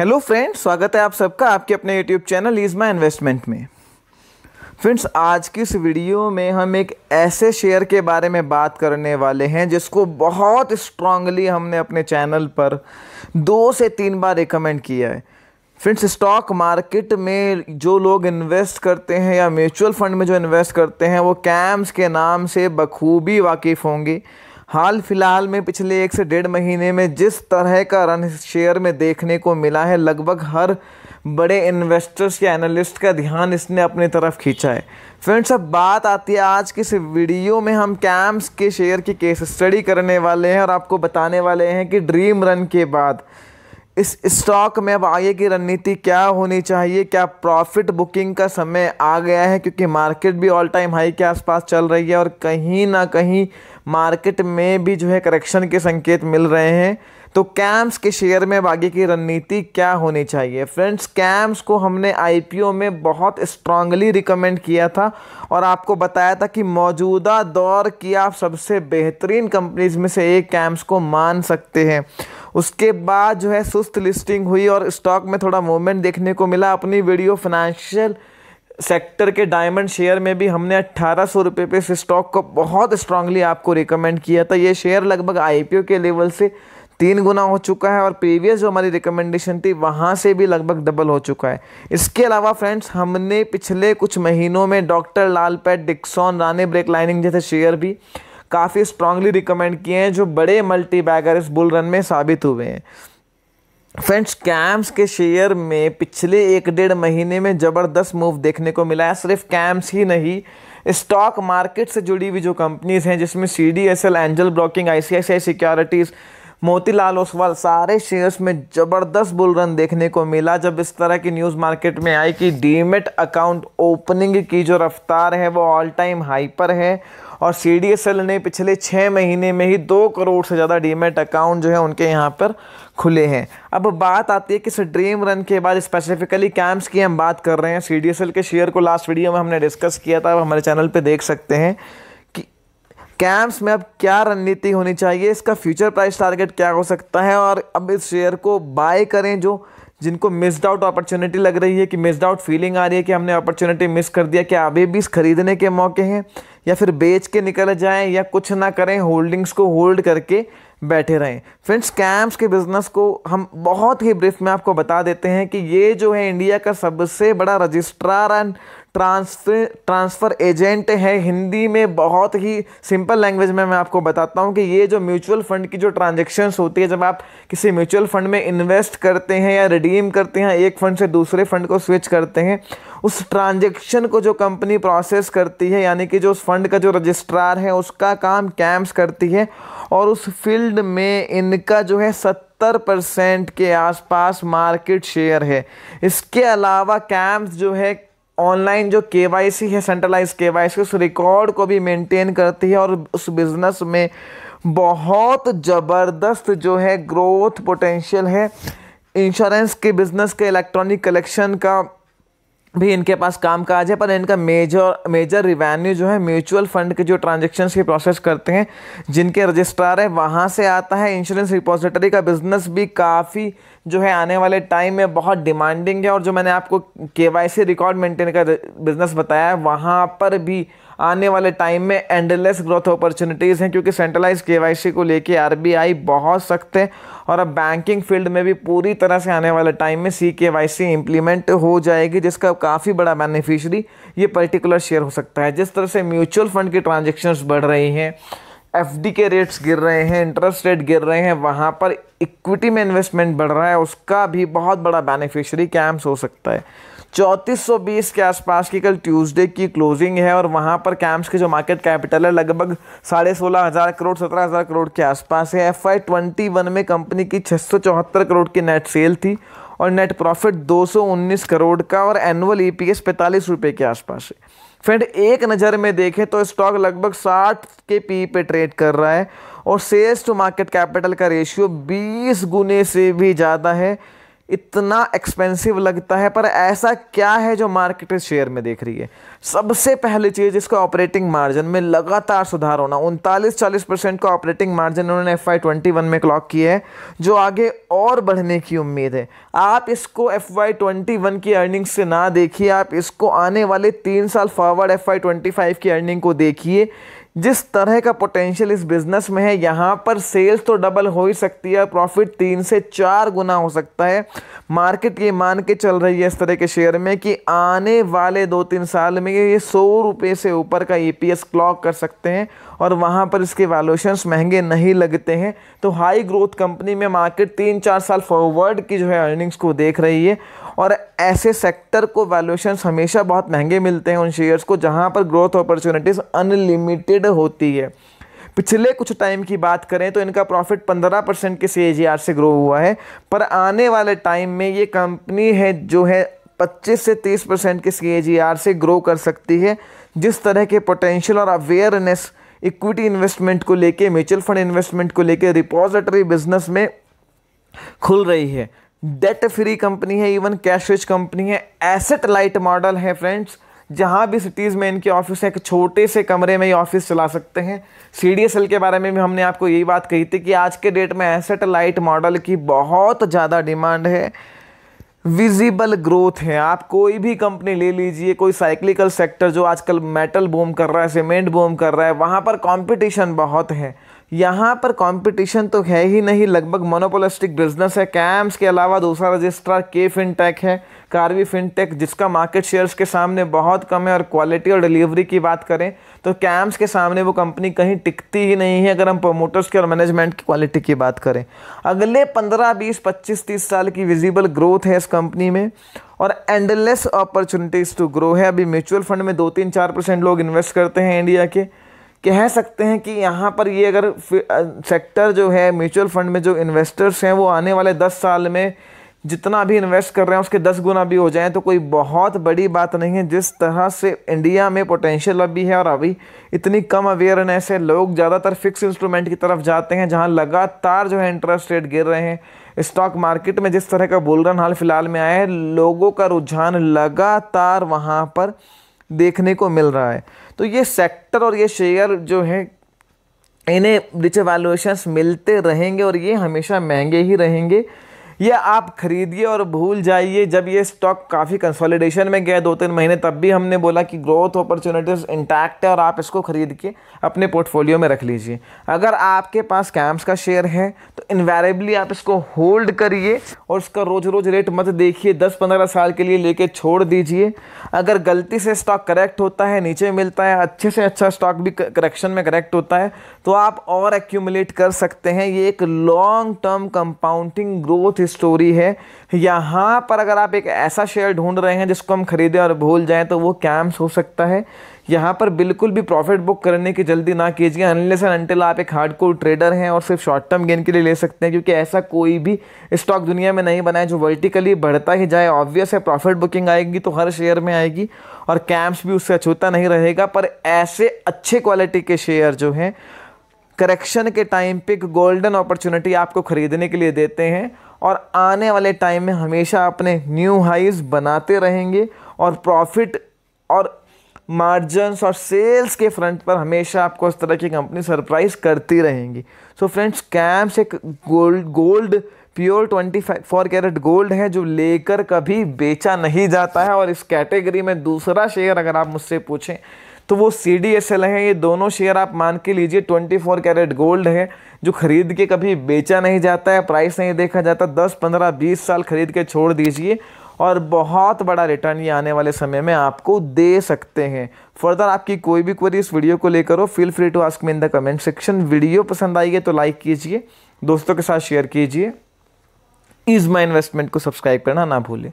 Hello friends, स्वागत है आप सबका आपके अपने YouTube channel is my investment में। फ्रेंड्स, आज की इस वीडियो में हम एक ऐसे शेयर के बारे में बात करने वाले हैं जिसको बहुत स्ट्रांगली हमने अपने चैनल पर 2 से 3 बार रिकमेंड किया है। फ्रेंड्स, स्टॉक मार्केट में जो लोग इन्वेस्ट करते हैं या म्यूचुअल फंड में जो इन्वेस्ट करते हैं वो कैम्स के नाम से बखूबी वाकिफ़ होंगे। हाल फिलहाल में पिछले 1 से 1.5 महीने में जिस तरह का रन शेयर में देखने को मिला है, लगभग हर बड़े इन्वेस्टर्स या एनालिस्ट का ध्यान इसने अपनी तरफ खींचा है। फ्रेंड्स, अब बात आती है आज की इस वीडियो में हम कैम्स के शेयर की केस स्टडी करने वाले हैं और आपको बताने वाले हैं कि ड्रीम रन के बाद इस स्टॉक में अब आगे की रणनीति क्या होनी चाहिए। क्या प्रॉफिट बुकिंग का समय आ गया है, क्योंकि मार्केट भी ऑल टाइम हाई के आसपास चल रही है और कहीं ना कहीं मार्केट में भी जो है करेक्शन के संकेत मिल रहे हैं। तो कैम्स के शेयर में अब आगे की रणनीति क्या होनी चाहिए। फ्रेंड्स, कैम्स को हमने आईपीओ में बहुत स्ट्रांगली रिकमेंड किया था और आपको बताया था कि मौजूदा दौर की आप सबसे बेहतरीन कंपनीज में से एक कैम्स को मान सकते हैं। उसके बाद जो है सुस्त लिस्टिंग हुई और स्टॉक में थोड़ा मूवमेंट देखने को मिला। अपनी वीडियो फाइनेंशियल सेक्टर के डायमंड शेयर में भी हमने 1800 रुपये पे इस स्टॉक को बहुत स्ट्रांगली आपको रिकमेंड किया था। ये शेयर लगभग आईपीओ के लेवल से 3 गुना हो चुका है और प्रीवियस जो हमारी रिकमेंडेशन थी वहाँ से भी लगभग डबल हो चुका है। इसके अलावा फ्रेंड्स, हमने पिछले कुछ महीनों में डॉक्टर लाल पैथ, डिक्सॉन, रानी ब्रेक लाइनिंग जैसे शेयर भी काफ़ी स्ट्रांगली रिकमेंड किए हैं जो बड़े मल्टी बैगर इस बुल रन में साबित हुए हैं। फ्रेंड्स, कैम्स के शेयर में पिछले 1-1.5 महीने में ज़बरदस्त मूव देखने को मिला है। सिर्फ कैम्स ही नहीं, स्टॉक मार्केट से जुड़ी हुई जो कंपनीज हैं जिसमें CDSL, angel broking, ICICI securities, Motilal Oswal, सारे शेयर्स में ज़बरदस्त बुल रन देखने को मिला जब इस तरह की न्यूज़ मार्केट में आई कि डीमेट अकाउंट ओपनिंग की जो रफ्तार है वो ऑल टाइम हाई पर है और CDSL ने पिछले 6 महीने में ही 2 करोड़ से ज़्यादा डीमेट अकाउंट जो है उनके यहाँ पर खुले हैं। अब बात आती है कि इस ड्रीम रन के बाद स्पेसिफिकली कैम्स की हम बात कर रहे हैं। CDSL के शेयर को लास्ट वीडियो में हमने डिस्कस किया था, आप हमारे चैनल पे देख सकते हैं कि कैम्स में अब क्या रणनीति होनी चाहिए, इसका फ्यूचर प्राइस टारगेट क्या हो सकता है और अब इस शेयर को बाय करें जिनको मिस्ड आउट अपॉर्चुनिटी लग रही है, कि मिस्ड आउट फीलिंग आ रही है कि हमने अपॉर्चुनिटी मिस कर दिया, क्या अभी भी खरीदने के मौके हैं या फिर बेच के निकल जाएं या कुछ ना करें, होल्डिंग्स को होल्ड करके बैठे रहें। फ्रेंड्स, कैम्स के बिजनेस को हम बहुत ही ब्रीफ में आपको बता देते हैं कि ये जो है इंडिया का सबसे बड़ा रजिस्ट्रार एंड ट्रांसफ़र एजेंट है। हिंदी में बहुत ही सिंपल लैंग्वेज में मैं आपको बताता हूँ कि ये जो म्यूचुअल फंड की जो ट्रांजैक्शंस होती है, जब आप किसी म्यूचुअल फंड में इन्वेस्ट करते हैं या रिडीम करते हैं, एक फंड से दूसरे फंड को स्विच करते हैं, उस ट्रांजैक्शन को जो कंपनी प्रोसेस करती है, यानी कि जो उस फंड का जो रजिस्ट्रार है उसका काम कैम्स करती है और उस फील्ड में इनका जो है 70% के आसपास मार्केट शेयर है। इसके अलावा कैम्स जो है ऑनलाइन जो KYC है, सेंट्रलाइज KYC, उस रिकॉर्ड को भी मेंटेन करती है और उस बिज़नेस में बहुत ज़बरदस्त जो है ग्रोथ पोटेंशियल है। इंश्योरेंस के बिज़नेस के इलेक्ट्रॉनिक कलेक्शन का भी इनके पास काम काज है, पर इनका मेजर रिवेन्यू जो है म्यूचुअल फंड के जो ट्रांजैक्शंस की प्रोसेस करते हैं जिनके रजिस्ट्रार है वहाँ से आता है। इंश्योरेंस रिपोजिटरी का बिजनेस भी काफ़ी जो है आने वाले टाइम में बहुत डिमांडिंग है और जो मैंने आपको KYC रिकॉर्ड मेंटेन का बिजनेस बताया है वहाँ पर भी आने वाले टाइम में एंडलेस ग्रोथ अपॉर्चुनिटीज़ हैं, क्योंकि सेंट्रलाइज KYC को लेके RBI बहुत सख्त है और अब बैंकिंग फील्ड में भी पूरी तरह से आने वाले टाइम में CKYC इम्प्लीमेंट हो जाएगी, जिसका काफ़ी बड़ा बेनिफिशियरी ये पर्टिकुलर शेयर हो सकता है। जिस तरह से म्यूचुअल फंड की ट्रांजेक्शन्स बढ़ रही हैं, FD के रेट्स गिर रहे हैं, इंटरेस्ट रेट गिर रहे हैं, वहाँ पर इक्विटी में इन्वेस्टमेंट बढ़ रहा है, उसका भी बहुत बड़ा बेनिफिशियरी कैम्स हो सकता है। 3420 के आसपास की कल ट्यूसडे की क्लोजिंग है और वहाँ पर कैम्स की जो मार्केट कैपिटल है लगभग 16,500 करोड़ 17,000 करोड़ के आसपास है। FY21 में कंपनी की 674 करोड़ की नेट सेल थी और नेट प्रॉफिट 219 करोड़ का और एनुअल EPS 45 रुपये के आसपास है। फ्रेंड, एक नज़र में देखें तो स्टॉक लगभग 60 के PE पे ट्रेड कर रहा है और सेल्स टू मार्केट कैपिटल का रेशियो 20 गुने से भी ज़्यादा है। इतना एक्सपेंसिव लगता है, पर ऐसा क्या है जो मार्केट इस शेयर में देख रही है? सबसे पहली चीज़, इसका ऑपरेटिंग मार्जिन में लगातार सुधार होना। 39-40% का ऑपरेटिंग मार्जिन उन्होंने FY21 में क्लॉक किया है, जो आगे और बढ़ने की उम्मीद है। आप इसको FY21 की अर्निंग से ना देखिए, आप इसको आने वाले 3 साल फॉरवर्ड FY25 की अर्निंग को देखिए। जिस तरह का पोटेंशियल इस बिजनेस में है, यहाँ पर सेल्स तो डबल हो ही सकती है, प्रॉफिट 3 से 4 गुना हो सकता है। मार्केट ये मान के चल रही है इस तरह के शेयर में कि आने वाले 2-3 साल में ये 100 रुपये से ऊपर का EPS क्लॉक कर सकते हैं, और वहाँ पर इसके वैल्यूएशंस महंगे नहीं लगते हैं। तो हाई ग्रोथ कंपनी में मार्केट 3-4 साल फॉरवर्ड की जो है अर्निंग्स को देख रही है, और ऐसे सेक्टर को वैल्यूएशंस हमेशा बहुत महंगे मिलते हैं उन शेयर्स को जहाँ पर ग्रोथ अपॉर्चुनिटीज़ अनलिमिटेड होती है। पिछले कुछ टाइम की बात करें तो इनका प्रॉफिट 15% के CAGR से ग्रो हुआ है, पर आने वाले टाइम में ये कंपनी है जो है 25 से 30% के CAGR से ग्रो कर सकती है। जिस तरह के पोटेंशियल और अवेयरनेस इक्विटी इन्वेस्टमेंट को लेके, म्यूचुअल फंड इन्वेस्टमेंट को लेके रिपोजिटरी बिजनेस में खुल रही है। डेट फ्री कंपनी है, इवन कैश रिच कंपनी है, एसेट लाइट मॉडल है फ्रेंड्स। जहाँ भी सिटीज़ में इनके ऑफिस है, एक छोटे से कमरे में ये ऑफिस चला सकते हैं। CDSL के बारे में भी हमने आपको यही बात कही थी कि आज के डेट में एसेट लाइट मॉडल की बहुत ज़्यादा डिमांड है। विजिबल ग्रोथ है। आप कोई भी कंपनी ले लीजिए, कोई साइक्लिकल सेक्टर जो आजकल मेटल बूम कर रहा है, सीमेंट बूम कर रहा है, वहाँ पर कंपटीशन बहुत है। यहाँ पर कंपटीशन तो है ही नहीं, लगभग मोनोपोलिस्टिक बिजनेस है। कैम्स के अलावा दूसरा रजिस्ट्रार के फिनटेक है, कार्वी फिनटेक, जिसका मार्केट शेयर्स के सामने बहुत कम है। और क्वालिटी और डिलीवरी की बात करें तो कैम्स के सामने वो कंपनी कहीं टिकती ही नहीं है, अगर हम प्रोमोटर्स की और मैनेजमेंट की क्वालिटी की बात करें। अगले 15, 20, 25, 30 साल की विजिबल ग्रोथ है इस कंपनी में, और एंडलेस अपॉर्चुनिटीज़ टू ग्रो है। अभी म्यूचुअल फंड में 2-3-4% लोग इन्वेस्ट करते हैं इंडिया के। कह सकते हैं कि यहाँ पर ये अगर सेक्टर जो है म्यूचुअल फंड में जो इन्वेस्टर्स हैं वो आने वाले 10 साल में जितना भी इन्वेस्ट कर रहे हैं उसके 10 गुना भी हो जाएं तो कोई बहुत बड़ी बात नहीं है। जिस तरह से इंडिया में पोटेंशियल अभी है और अभी इतनी कम अवेयरनेस है, लोग ज़्यादातर फिक्स इंस्ट्रूमेंट की तरफ जाते हैं जहाँ लगातार जो है इंटरेस्ट रेट गिर रहे हैं। स्टॉक मार्केट में जिस तरह का बुल रन हाल फिलहाल में आया है, लोगों का रुझान लगातार वहाँ पर देखने को मिल रहा है। तो ये सेक्टर और ये शेयर जो है इन्हें रिच वैल्यूएशंस मिलते रहेंगे और ये हमेशा महंगे ही रहेंगे। या आप खरीदिए और भूल जाइए। जब ये स्टॉक काफ़ी कंसोलिडेशन में गया 2-3 महीने, तब भी हमने बोला कि ग्रोथ अपॉर्चुनिटीज़ इंटैक्ट है और आप इसको खरीद के अपने पोर्टफोलियो में रख लीजिए। अगर आपके पास कैम्स का शेयर है तो इन्वेरिएबली आप इसको होल्ड करिए और उसका रोज रोज रेट मत देखिए, 10-15 साल के लिए लेके छोड़ दीजिए। अगर गलती से स्टॉक करेक्ट होता है, नीचे मिलता है, अच्छे से अच्छा स्टॉक भी करेक्शन में करेक्ट होता है तो आप और एक्यूमुलेट कर सकते हैं। ये एक long term compounding growth story है। यहाँ पर अगर आप एक ऐसा शेयर ढूंढ रहे हैं जिसको हम खरीदें और भूल जाएं तो वो कैम्स हो सकता है। यहाँ पर बिल्कुल भी प्रॉफिट बुक करने की जल्दी ना कीजिए अनलेस एंड अनटिल आप एक हार्डकोर ट्रेडर हैं और सिर्फ शॉर्ट टर्म गेन के लिए ले सकते हैं, क्योंकि ऐसा कोई भी स्टॉक दुनिया में नहीं बना है जो वर्टिकली बढ़ता ही जाए। ऑब्वियस है प्रॉफिट बुकिंग आएगी तो हर शेयर में आएगी और कैम्स भी उससे अछूता नहीं रहेगा, पर ऐसे अच्छे क्वालिटी के शेयर जो हैं करेक्शन के टाइम पे गोल्डन अपॉर्चुनिटी आपको खरीदने के लिए देते हैं और आने वाले टाइम में हमेशा अपने न्यू हाइज बनाते रहेंगे और प्रॉफिट और मार्जिन्स और सेल्स के फ्रंट पर हमेशा आपको इस तरह की कंपनी सरप्राइज करती रहेंगी। सो फ्रेंड्स, कैम्स एक गोल्ड प्योर 24 कैरेट गोल्ड है जो लेकर कभी बेचा नहीं जाता है। और इस कैटेगरी में दूसरा शेयर अगर आप मुझसे पूछें तो वो CDSL है। ये दोनों शेयर आप मान के लीजिए 24 कैरेट गोल्ड है जो खरीद के कभी बेचा नहीं जाता है, प्राइस नहीं देखा जाता। 10, 15, 20 साल खरीद के छोड़ दीजिए और बहुत बड़ा रिटर्न ये आने वाले समय में आपको दे सकते हैं। फर्दर आपकी कोई भी क्वेरी इस वीडियो को लेकर हो, feel free to ask me in the comment section. Video पसंद आई है तो लाइक कीजिए, दोस्तों के साथ शेयर कीजिए, इज़ माई इन्वेस्टमेंट को सब्सक्राइब करना ना भूलें।